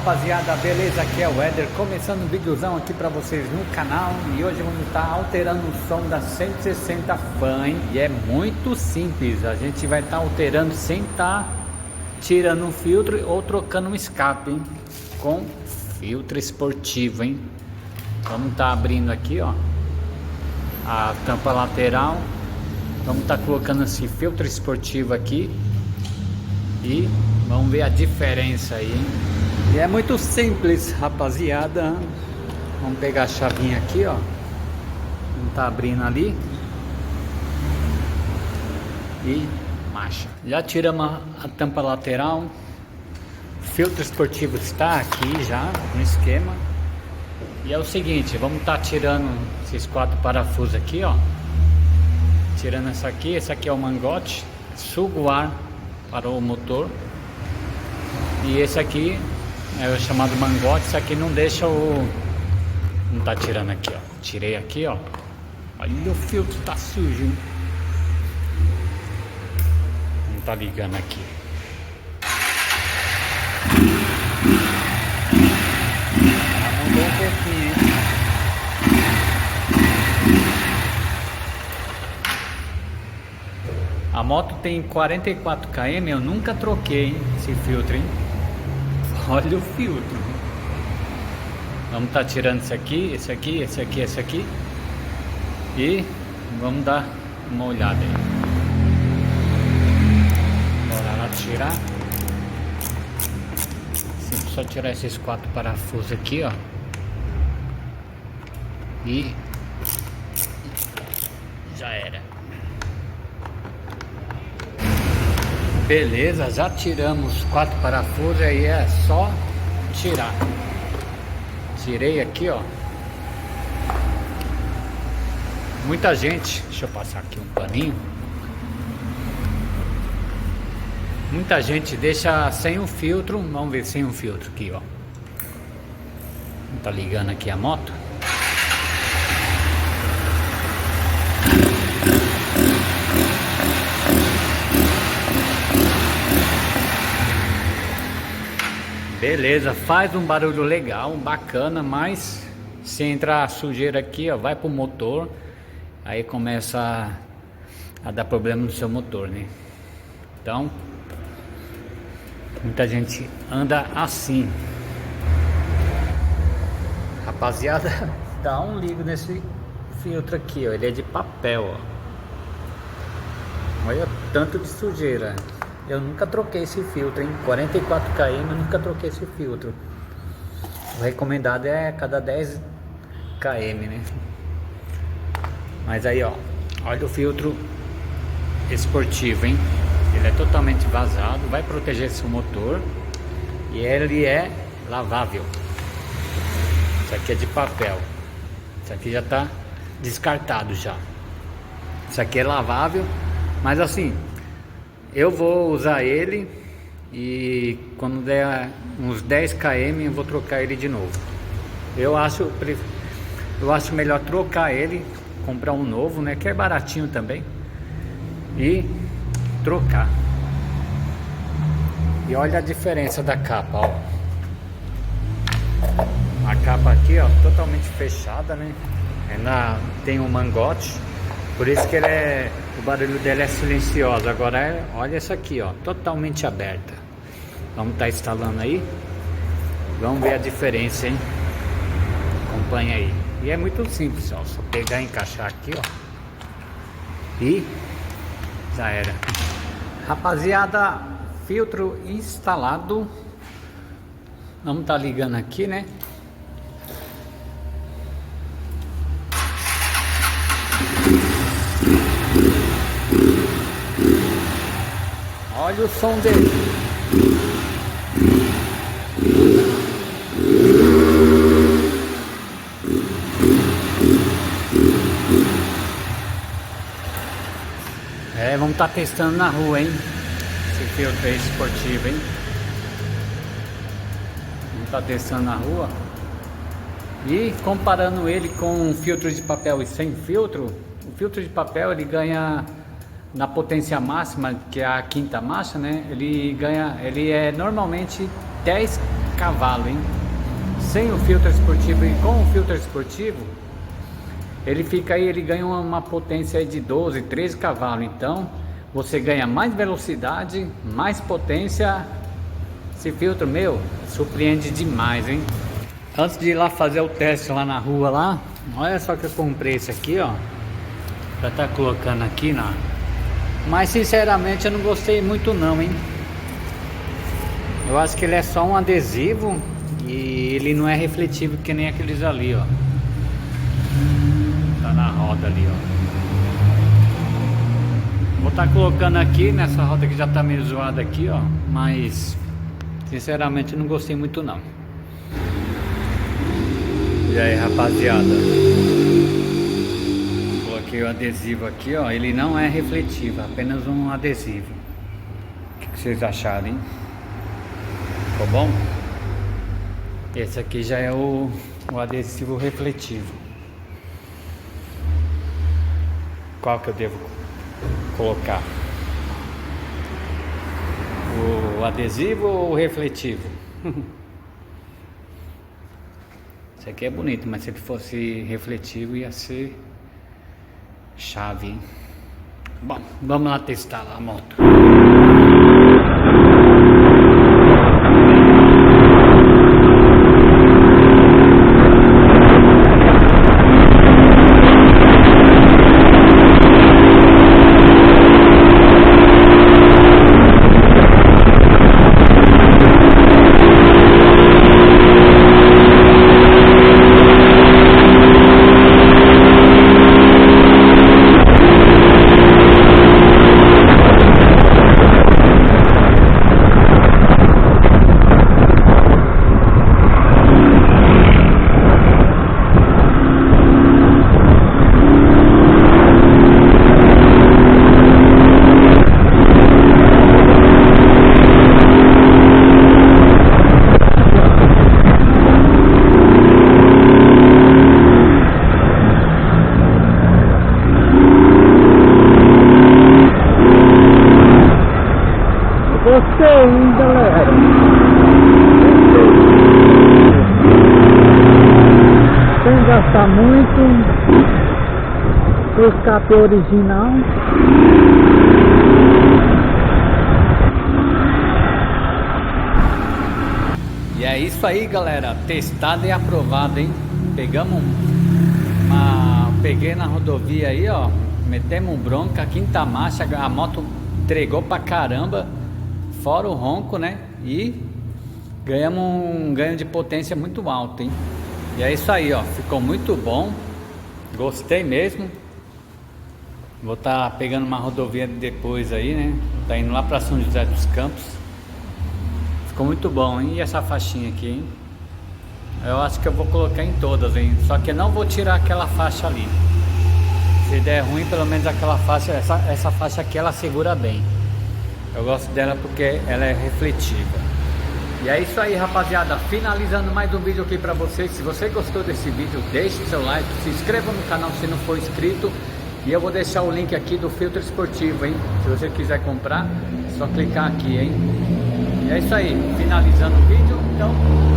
rapaziada, beleza? Aqui é o Éder, começando um videozão aqui pra vocês no canal. E hoje vamos estar alterando o som da 160 Fan, hein? E é muito simples, a gente vai estar alterando sem estar tirando um filtro ou trocando um escape, hein? Com filtro esportivo, hein? Vamos estar abrindo aqui, ó, a tampa lateral. Vamos estar colocando esse filtro esportivo aqui e vamos ver a diferença aí, hein? E é muito simples, rapaziada. Vamos pegar a chavinha aqui, ó. Vamos tá abrindo ali e marcha. Já tiramos a tampa lateral. O filtro esportivo está aqui já no esquema. E é o seguinte, vamos estar tirando esses 4 parafusos aqui, ó. Tirando essa aqui, esse aqui é o mangote, suga o ar para o motor. E esse aqui é o chamado mangote, isso aqui não deixa o... Não tá tirando aqui, ó. Tirei aqui, ó. Olha, o filtro tá sujo, hein? Não tá ligando aqui. Já mudou um pouquinho, hein? A moto tem 44 km, eu nunca troquei, hein, esse filtro, hein? Olha o filtro. Vamos estar tirando esse aqui, esse aqui, esse aqui, esse aqui. E vamos dar uma olhada aí. Bora lá tirar. Sim, só tirar esses 4 parafusos aqui, ó. E já era. Beleza, já tiramos 4 parafusos, aí é só tirar. Tirei aqui, ó. Muita gente, deixa eu passar aqui um paninho. Muita gente deixa sem o filtro. Vamos ver sem o filtro aqui, ó. Tá ligando aqui a moto. Beleza, faz um barulho legal, bacana, mas se entrar sujeira aqui, ó, vai pro motor, aí começa a dar problema no seu motor, né? Então, muita gente anda assim. Rapaziada, dá um ligo nesse filtro aqui, ó, ele é de papel, ó. Olha o tanto de sujeira. Eu nunca troquei esse filtro, em 44 km eu nunca troquei esse filtro. O recomendado é cada 10 km, né? Mas aí, ó, olha o filtro esportivo, hein? Ele é totalmente vazado, vai proteger seu motor. E ele é lavável. Isso aqui é de papel. Isso aqui já tá descartado já. Isso aqui é lavável, mas assim, eu vou usar ele e quando der uns 10 km eu vou trocar ele de novo. Eu acho melhor trocar ele, comprar um novo, né, que é baratinho também, e trocar. E olha a diferença da capa, ó. A capa aqui, ó, totalmente fechada, né? Tem um mangote. Por isso que o barulho dela é silencioso. Agora olha essa aqui, ó, totalmente aberta. Vamos estar instalando aí. Vamos ver a diferença, hein? Acompanha aí. E é muito simples, ó. Só pegar e encaixar aqui, ó. E já era. Rapaziada, filtro instalado. Vamos estar ligando aqui, né? Olha o som dele. Vamos estar testando na rua, hein? Esse filtro aí esportivo, hein? Vamos estar testando na rua. E comparando ele com um filtro de papel e sem filtro, o filtro de papel ele ganha na potência máxima, que é a quinta marcha, né? Ele é normalmente 10 cavalo, hein? Sem o filtro esportivo e com o filtro esportivo, ele fica aí, ele ganha uma potência aí de 12, 13 cavalos. Então você ganha mais velocidade, mais potência. Esse filtro, meu, surpreende demais, hein? Antes de ir lá fazer o teste lá na rua lá, olha só que eu comprei esse aqui, ó, pra tá colocando aqui na... Mas sinceramente eu não gostei muito não, hein? Eu acho que ele é só um adesivo e ele não é refletivo que nem aqueles ali, ó. Tá na roda ali, ó. Vou estar colocando aqui nessa roda que já tá meio zoada aqui, ó. Mas sinceramente eu não gostei muito não. E aí, rapaziada, coloquei o adesivo aqui, ó. Ele não é refletivo, apenas um adesivo. O que vocês acharam, hein? Ficou bom? Esse aqui já é o adesivo refletivo. Qual que eu devo colocar? O adesivo ou o refletivo? Esse aqui é bonito, mas se ele fosse refletivo ia ser chave, hein? Bom, vamos lá testar lá a moto. Gostei, hein, galera? Sem gastar muito. O escape original. E é isso aí, galera. Testado e aprovado, hein? Peguei na rodovia aí, ó. Metemos bronca, quinta marcha. A moto entregou pra caramba. Fora o ronco, né? E ganhamos um ganho de potência muito alto, hein? E é isso aí, ó. Ficou muito bom. Gostei mesmo. Vou estar pegando uma rodovia depois aí, né? Tá indo lá pra São José dos Campos. Ficou muito bom, hein? E essa faixinha aqui, hein? Eu acho que eu vou colocar em todas, hein? Só que eu não vou tirar aquela faixa ali. Se der ruim, pelo menos aquela faixa, essa faixa aqui, ela segura bem. Eu gosto dela porque ela é refletiva. E é isso aí, rapaziada. Finalizando mais um vídeo aqui pra vocês. Se você gostou desse vídeo, deixe seu like, se inscreva no canal se não for inscrito. E eu vou deixar o link aqui do filtro esportivo, hein? Se você quiser comprar, é só clicar aqui, hein? E é isso aí. Finalizando o vídeo, então...